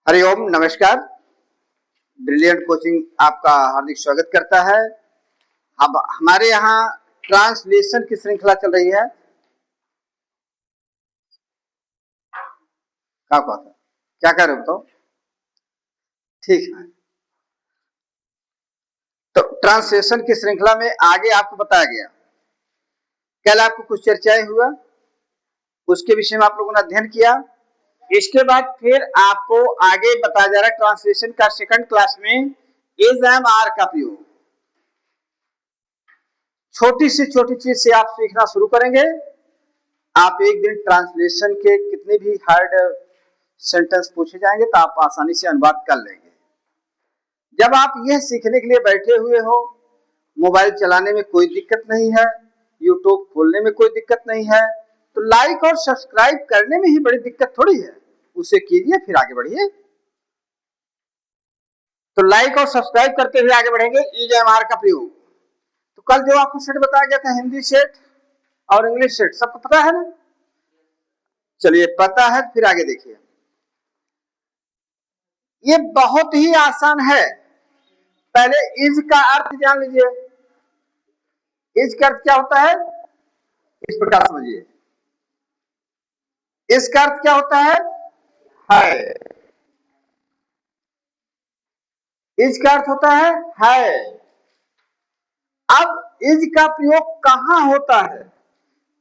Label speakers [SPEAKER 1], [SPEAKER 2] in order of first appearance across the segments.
[SPEAKER 1] हरिओम, नमस्कार। Brilliant coaching आपका हार्दिक स्वागत करता है। अब हमारे यहाँ ट्रांसलेशन की श्रृंखला चल रही है। क्या कर रहे हो तो? ठीक है। तो ट्रांसलेशन की श्रृंखला में आगे आपको बताया गया, कल आपको कुछ चर्चाएं हुआ, उसके विषय में आप लोगों ने अध्ययन किया। इसके बाद फिर आपको आगे बताया जा रहा है ट्रांसलेशन का सेकंड क्लास में इज एम आर का प्रयोग। छोटी से छोटी चीज से आप सीखना शुरू करेंगे। आप एक दिन ट्रांसलेशन के कितने भी हार्ड सेंटेंस पूछे जाएंगे तो आप आसानी से अनुवाद कर लेंगे। जब आप यह सीखने के लिए बैठे हुए हो, मोबाइल चलाने में कोई दिक्कत नहीं है, यूट्यूब खोलने में कोई दिक्कत नहीं है, तो लाइक और सब्सक्राइब करने में ही बड़ी दिक्कत थोड़ी है। उसे कीजिए, फिर आगे बढ़िए। तो लाइक और सब्सक्राइब करते हुए आगे बढ़ेंगे। EMR का प्रयोग। तो कल जो आपको सेट बताया गया था, हिंदी सेट और इंग्लिश सेट, सबको पता है ना? चलिए, पता है, फिर आगे देखिए। ये बहुत ही आसान है। पहले इज का अर्थ जान लीजिए। इज का अर्थ क्या होता है, इस प्रकार समझिए। इसका अर्थ क्या होता है? इज का अर्थ होता है। अब इज का प्रयोग कहां होता है,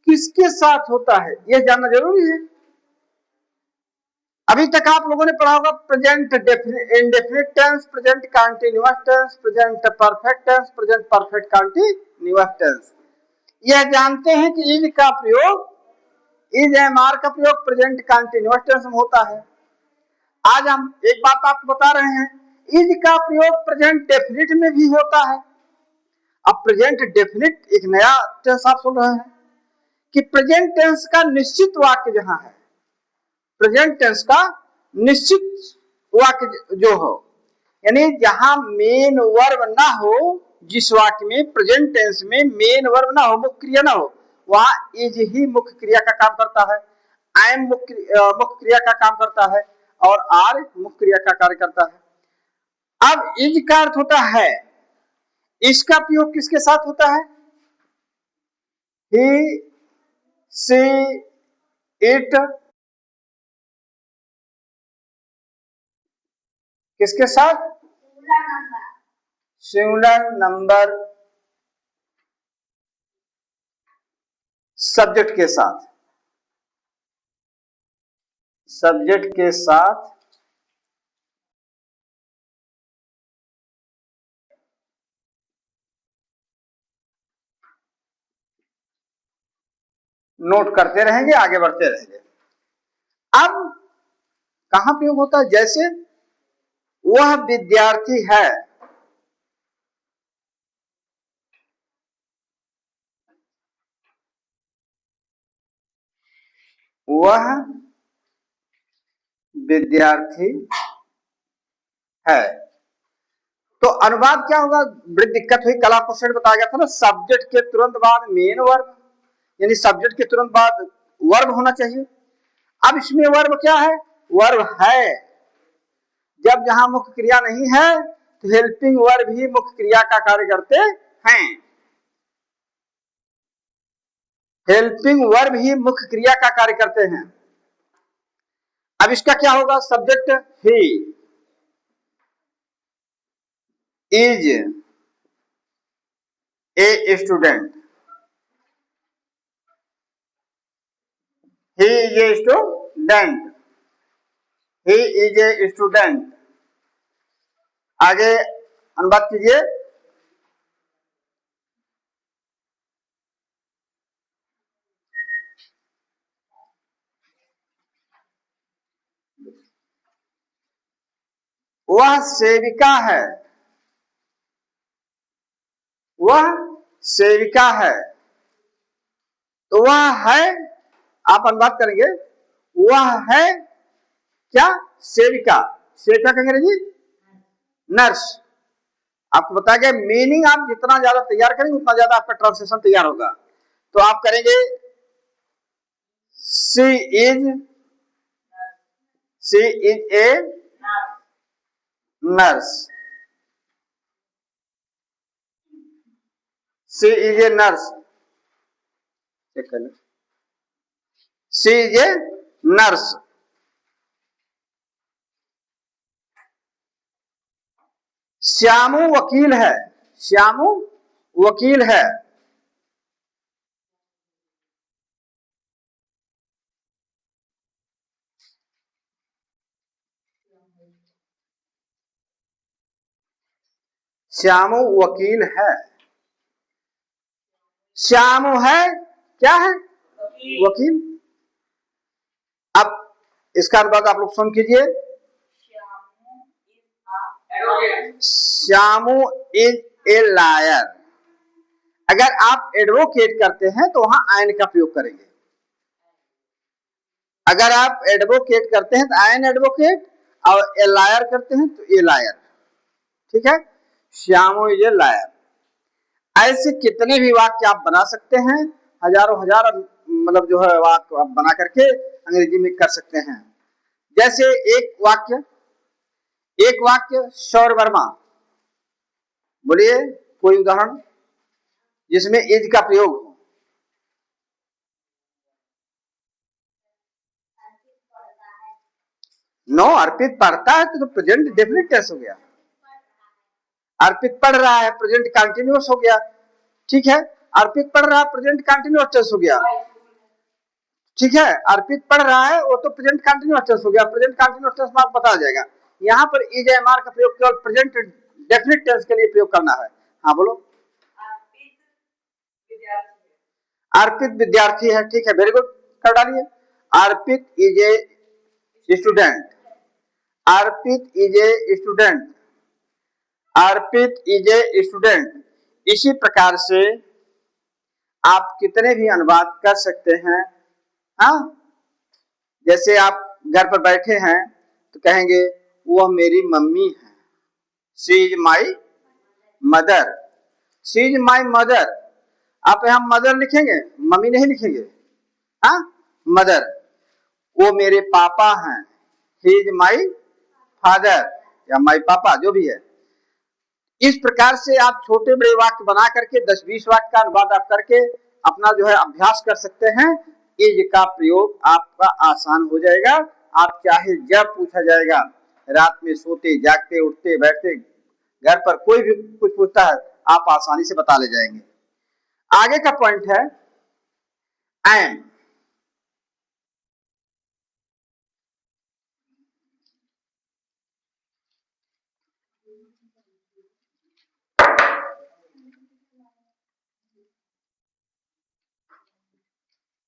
[SPEAKER 1] किसके साथ होता है, यह जानना जरूरी है। अभी तक आप लोगों ने पढ़ा होगा present indefinite tense, present continuous tense, present perfect tense, present perfect continuous tense. यह जानते हैं कि इज का प्रयोग, इज एम आर का प्रयोग प्रेजेंट कंटीन्यूअस टेंस में होता है। आज हम एक बात आपको बता रहे हैं, इज का प्रयोग प्रेजेंट डेफिनिट में भी होता है। अब प्रेजेंट डेफिनिट एक नया टेंस आप सुन रहे हैं कि प्रेजेंट टेंस का निश्चित वाक्य जहां है, प्रेजेंट टेंस का निश्चित वाक्य जो हो, यानी जहां मेन वर्ब ना हो, जिस वाक्य में प्रेजेंट टेंस में मेन वर्ब ना हो, मुख्य क्रिया ना हो, वहां इज ही मुख्य क्रिया का काम करता है, आई एम मुख्य क्रिया का काम करता है और आर मुख्य क्रिया का कार्य करता है। अब इज का अर्थ होता है, इसका प्रयोग किसके साथ होता है? ही, सी, इट, किसके साथ? सिंगुलर नंबर सब्जेक्ट के साथ। सब्जेक्ट के साथ नोट करते रहेंगे, आगे बढ़ते रहेंगे। अब कहां प्रयोग होता है? जैसे वह विद्यार्थी है, वह विद्यार्थी है, तो अनुवाद क्या होगा? बड़ी दिक्कत हुई, कल आपको सेट बताया गया था ना, सब्जेक्ट के तुरंत बाद मेन वर्ब, यानी सब्जेक्ट के तुरंत बाद वर्ब होना चाहिए। अब इसमें वर्ब क्या है? वर्ब है। जब जहां मुख्य क्रिया नहीं है तो हेल्पिंग वर्ब ही मुख्य क्रिया का कार्य करते हैं। हेल्पिंग वर्ब ही मुख्य क्रिया का कार्य करते हैं। अब इसका क्या होगा? Subject he is a student, he is a student, he is a student. आगे अनुवाद कीजिए। वह सेविका है, वह सेविका है, तो वह है, आप अनुवाद करेंगे, वह है क्या? सेविका। सेविका का अंग्रेजी नर्स। आपको बताया गया, मीनिंग आप जितना ज्यादा तैयार करेंगे उतना ज्यादा आपका ट्रांसलेशन तैयार होगा। तो आप करेंगे she is a nurse. She is a nurse. Check कर लो। She is a nurse. Shyamu वकील है। श्यामू वकील है। श्यामू वकील है। श्यामू है क्या है? वकील। अब इसका अनुवाद आप लोग सुन कीजिए। Shyamu is a lawyer. अगर आप एडवोकेट करते हैं तो वहां आयन का प्रयोग करेंगे। अगर आप एडवोकेट करते हैं तो आयन एडवोकेट, और ए लायर करते हैं तो ए लायर। ठीक है, श्यामू इज ए लायर। ऐसे कितने भी वाक्य आप बना सकते हैं, हजारों हजार मतलब जो है वाक्य आप बना करके अंग्रेजी में कर सकते हैं। जैसे एक वाक्य सौर वर्मा, बोलिए कोई उदाहरण जिसमें इज का प्रयोग हो। नो, अर्पित पढ़ता है तो प्रेजेंट डेफिनेट टेंस हो गया। अर्पित पढ़ रहा है, प्रेजेंट कंटिन्यूअस हो गया। ठीक है, अर्पित पढ़ रहा है, प्रेजेंट कंटिन्यूअस टेंस हो गया। ठीक है, अर्पित पढ़ रहा है वो तो प्रेजेंट कंटिन्यूअस टेंस हो गया। प्रेजेंट कंटिन्यूअस टेंस में आपको पता आ जाएगा। यहाँ पर इज एम आर का प्रयोग केवल प्रेजेंट डेफिनेट टेंस के लिए प्रयोग करना है। हाँ बोलो। अर्पित विद्यार्थी है। ठीक है, वेरी गुड, कर डालिए। Arpit is a student. Arpit is a student. Arpit is a student. इसी प्रकार से आप कितने भी अनुवाद कर सकते हैं। हाँ, जैसे आप घर पर बैठे हैं तो कहेंगे वह मेरी मम्मी है। She is my mother. She is my mother. आप यहाँ मदर लिखेंगे, मम्मी नहीं लिखेंगे। हाँ, मदर। वो मेरे पापा हैं। ही इज माई फादर या माई पापा, जो भी है। इस प्रकार से आप छोटे बड़े वाक्य बना करके 10-20 वाक्य का अनुवाद आप करके अपना जो है अभ्यास कर सकते हैं। इज का प्रयोग आपका आसान हो जाएगा। आप चाहे जब पूछा जाएगा, रात में सोते जागते उठते बैठते, घर पर कोई भी कुछ पूछता है, आप आसानी से बता ले जाएंगे। आगे का पॉइंट है एंड।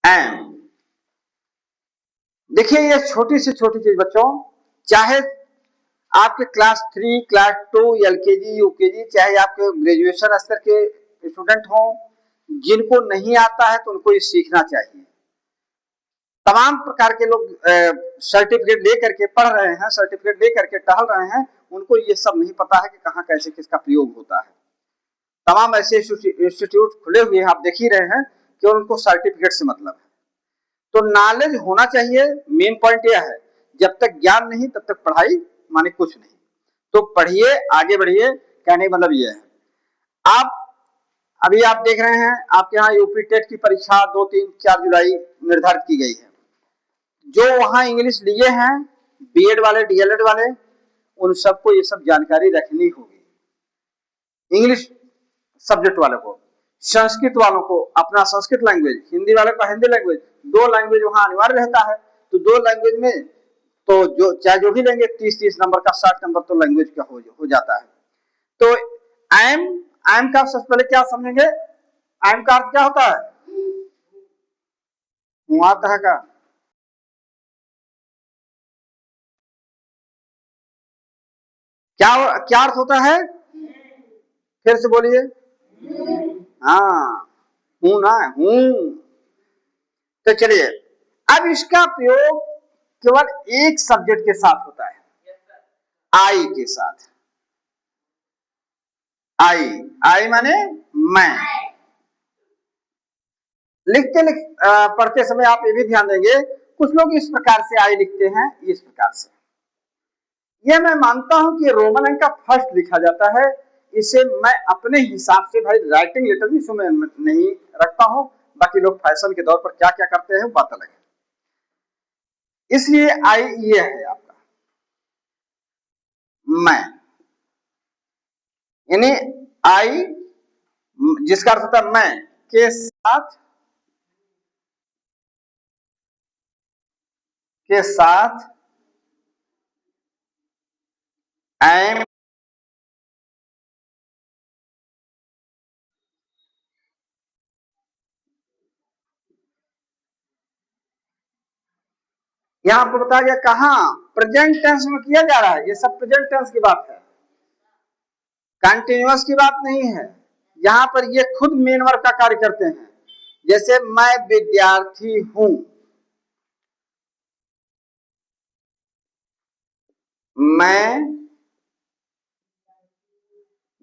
[SPEAKER 1] एंड देखिए, ये छोटी से छोटी चीज बच्चों, चाहे आपके क्लास 3, क्लास 2, एलकेजी, यूकेजी, चाहे आपके ग्रेजुएशन स्तर के स्टूडेंट हों, जिनको नहीं आता है तो उनको ये सीखना चाहिए। तमाम प्रकार के लोग सर्टिफिकेट ले करके पढ़ रहे हैं, सर्टिफिकेट ले करके टहल रहे हैं, उनको ये सब नहीं पता है कि कहाँ कैसे किसका प्रयोग होता है। तमाम ऐसे इंस्टीट्यूट खुले हुए हैं, आप देख ही रहे हैं कि उनको सर्टिफिकेट से मतलब है। तो नॉलेज होना चाहिए। मेन पॉइंट यह है, जब तक ज्ञान नहीं तब तक पढ़ाई माने कुछ नहीं। तो पढ़िए, आगे बढ़िए, कहने का मतलब यह है। आप अभी आप देख रहे हैं आपके यहाँ यूपी टेट की परीक्षा 2, 3, 4 जुलाई निर्धारित की गई है। जो वहां इंग्लिश लिए हैं, बीएड वाले, डीएलएड वाले, उन सबको ये सब जानकारी रखनी होगी। इंग्लिश सब्जेक्ट वालों को, संस्कृत वालों को अपना संस्कृत लैंग्वेज, हिंदी वालों का हिंदी लैंग्वेज, 2 लैंग्वेज वहां अनिवार्य रहता है। तो 2 लैंग्वेज में तो जो चाहे जो भी लेंगे 30-30 नंबर का 60 नंबर तो लैंग्वेज का हो जाता है। तो आई एम का सबसे पहले क्या समझेंगे? आई एम का अर्थ क्या होता है? हुआ तरह का। क्या अर्थ होता है? फिर से बोलिए। हाँ, हूं ना, हूं। तो चलिए, अब इसका प्रयोग केवल एक सब्जेक्ट के साथ होता है, आई के साथ। आई, आई माने मैं। पढ़ते समय आप ये भी ध्यान देंगे, कुछ लोग इस प्रकार से आई लिखते हैं, इस प्रकार से। यह मैं मानता हूं कि रोमन अंक का फर्स्ट लिखा जाता है। इसे मैं अपने हिसाब से भाई राइटिंग लेटर भी इसमें नहीं रखता हूं, बाकी लोग फैशन के दौर पर क्या क्या करते हैं बात अलग है। इसलिए आई ये है आपका मैं, यानी आई जिसका अर्थ होता है मैं के साथ एम, यहां आपको बताया गया कहां प्रेजेंट टेंस में किया जा रहा है, ये सब प्रेजेंट टेंस की बात है, कंटिन्यूअस की बात नहीं है। यहां पर ये खुद मेन वर्ब का कार्य करते हैं। जैसे मैं विद्यार्थी हूं, मैं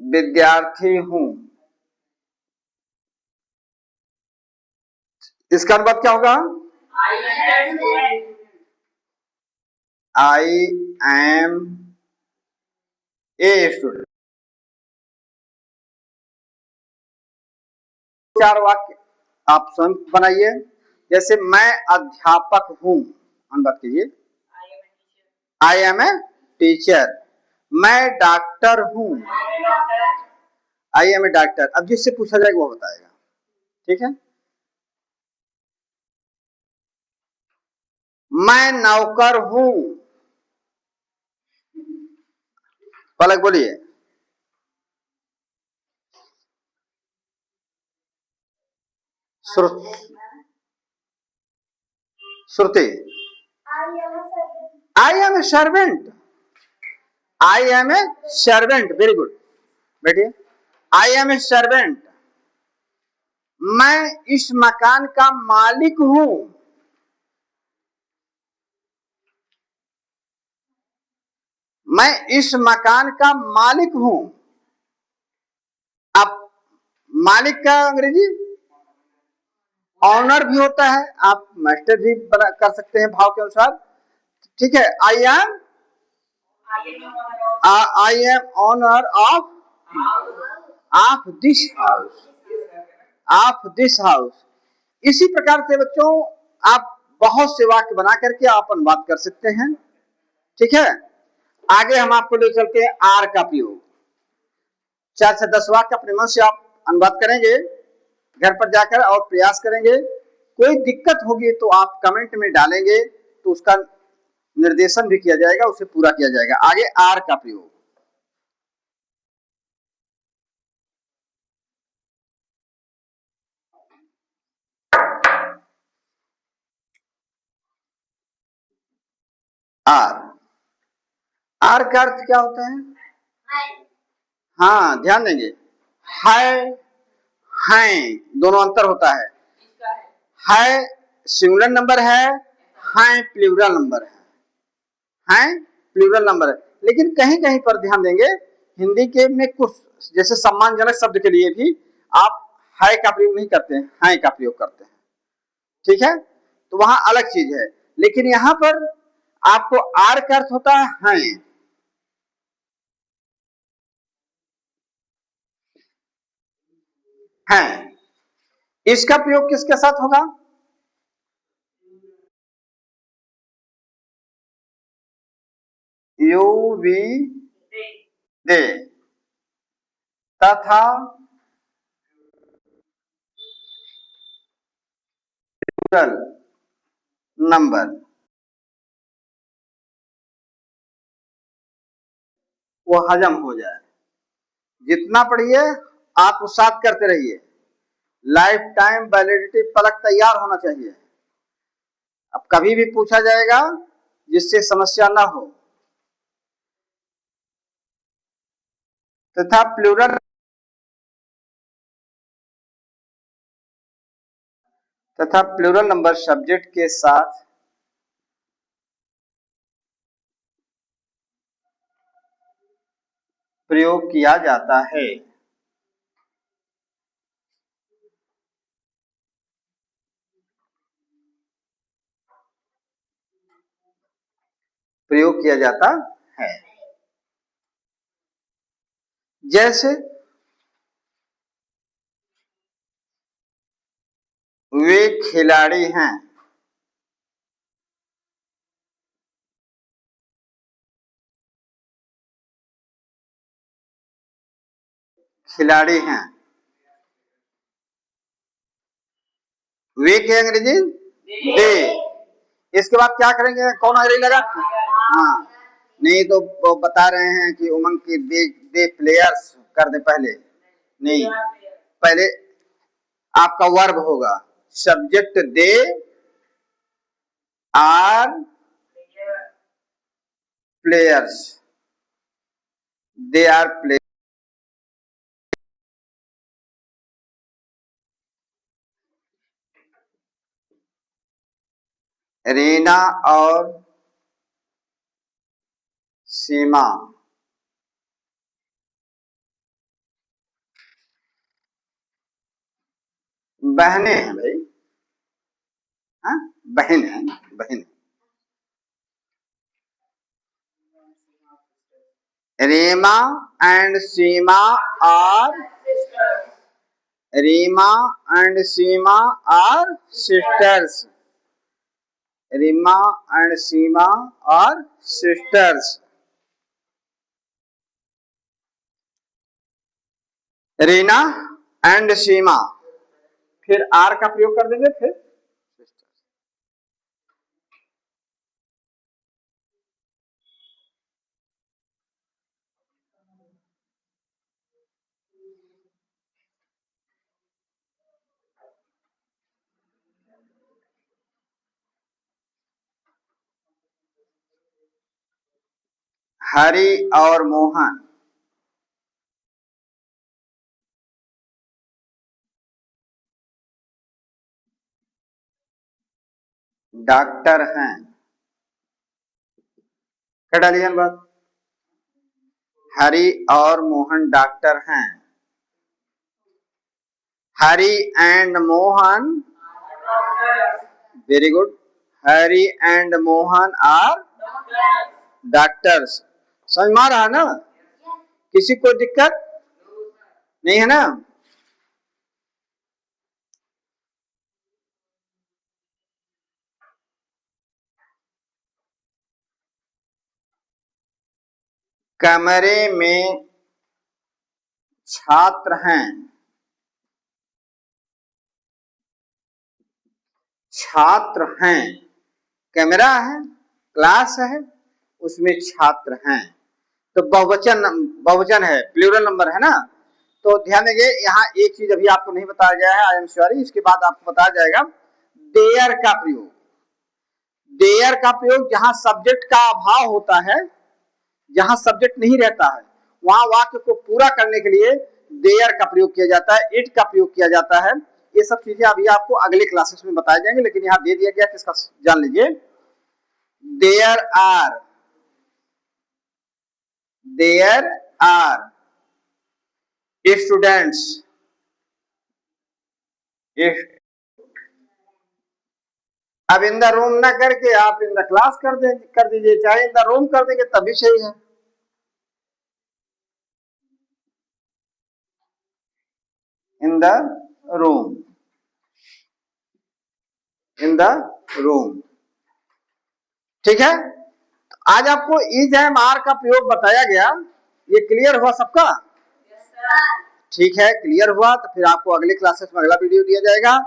[SPEAKER 1] विद्यार्थी हूं, इसका अनुवाद क्या होगा? I am a student. चार वाक्य आप स्वयं बनाइए। जैसे मैं अध्यापक हूं, अनुवाद कीजिए आई एम ए टीचर। मैं डॉक्टर हूं, आई एम ए डॉक्टर। अब जिससे पूछा जाएगा वो बताएगा, ठीक है। मैं नौकर हूं, पलक बोलिए। Shruti I am a servant, I am a servant, very good बेटिए। आई एम ए सर्वेंट, मैं इस मकान का मालिक हूं, मैं इस मकान का मालिक हूं। अब मालिक का अंग्रेजी ऑनर भी होता है, आप मास्टर भी कर सकते हैं भाव के अनुसार, ठीक है। I am owner of this house, of this house. इसी प्रकार से बच्चों आप बहुत से वाक्य बना करके आप अनुवाद कर सकते हैं, ठीक है। आगे हम आपको ले चलते हैं आर का प्रयोग। 4 से 10 वाक्य अपने मन से आप अनुवाद करेंगे घर पर जाकर और प्रयास करेंगे। कोई दिक्कत होगी तो आप कमेंट में डालेंगे तो उसका निर्देशन भी किया जाएगा, उसे पूरा किया जाएगा। आगे आर का प्रयोग। आर, आर का अर्थ क्या होता है? हाँ ध्यान देंगे, है दोनों अंतर होता है। है सिंगुलर नंबर है प्लूरल नंबर है प्लूरल नंबर है। लेकिन कहीं कहीं पर ध्यान देंगे, हिंदी के में कुछ जैसे सम्मानजनक शब्द के लिए भी आप है का प्रयोग नहीं करते हैं, है का प्रयोग करते हैं, ठीक है। तो वहां अलग चीज है, लेकिन यहां पर आपको आर का अर्थ होता है है। इसका प्रयोग किसके साथ होगा? यू वी दे तथा नंबर, वो हजम हो जाए। जितना पढ़िए आत्मसात करते रहिए, लाइफ टाइम वैलिडिटी पलक तैयार होना चाहिए। अब कभी भी पूछा जाएगा जिससे समस्या ना हो। तथा प्लूरल नंबर सब्जेक्ट के साथ प्रयोग किया जाता है। प्रयोग किया जाता है। जैसे वे खिलाड़ी हैं, खिलाड़ी हैं। वे के अंग्रेजी दे। इसके बाद क्या करेंगे, कौन अंग्रेजी लगा? हाँ, नहीं तो वो बता रहे हैं कि उमंग की दे प्लेयर्स कर दे पहले। नहीं, पहले आपका वर्ब होगा, subject they are players, they are players. Reena और सीमा बहनें हैं भाई। हाँ, बहन है, बहन। Reema and Seema are, Reema and Seema are sisters, Reema and Seema are sisters. Reena and Seema, फिर आर का प्रयोग कर देंगे, फिर हरि और मोहन डॉक्टर हैं। क्या डालिए बात? हरि और मोहन डॉक्टर हैं। Hari and Mohan, very good, Hari and Mohan are doctors. समझ में आ रहा है ना? किसी को दिक्कत नहीं है ना? कमरे में छात्र हैं, छात्र हैं। कैमरा है, क्लास है, उसमें छात्र हैं, तो बहुवचन, बहुवचन है, प्लूरल नंबर है ना। तो ध्यान देंगे, यहाँ एक चीज अभी आपको नहीं बताया गया है, आई एम सॉरी, इसके बाद आपको बताया जाएगा। देयर का प्रयोग, देयर का प्रयोग जहां सब्जेक्ट का अभाव होता है, जहां सब्जेक्ट नहीं रहता है, वहां वाक्य को पूरा करने के लिए देयर का प्रयोग किया जाता है, इट का प्रयोग किया जाता है। ये सब चीजें अभी आपको अगले क्लासेस में बताए जाएंगे, लेकिन यहाँ दे दिया गया कि इसका जान लीजिए। There are, there are students, अब इन द रूम ना करके आप इन द क्लास कर दीजिए, चाहे इन द रूम कर देंगे तब भी सही है। In the room, in the room, ठीक है। आज आपको इज एम आर का प्रयोग बताया गया, ये क्लियर हुआ सबका? ठीक है, क्लियर हुआ तो फिर आपको अगले क्लासेस में अगला वीडियो दिया जाएगा।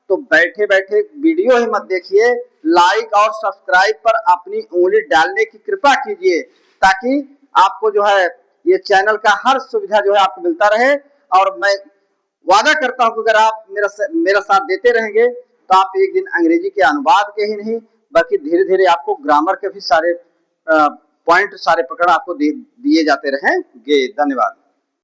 [SPEAKER 1] तो बैठे बैठे वीडियो ही मत देखिए, लाइक और सब्सक्राइब पर अपनी उंगली डालने की कृपा कीजिए, ताकि आपको जो है ये चैनल का हर सुविधा जो है आपको मिलता रहे। और मैं वादा करता हूं कि अगर आप मेरा साथ देते रहेंगे तो आप एक दिन अंग्रेजी के अनुवाद के ही नहीं बल्कि धीरे धीरे आपको ग्रामर के भी सारे पॉइंट, सारे प्रकरण आपको दिए जाते रहेंगे। धन्यवाद।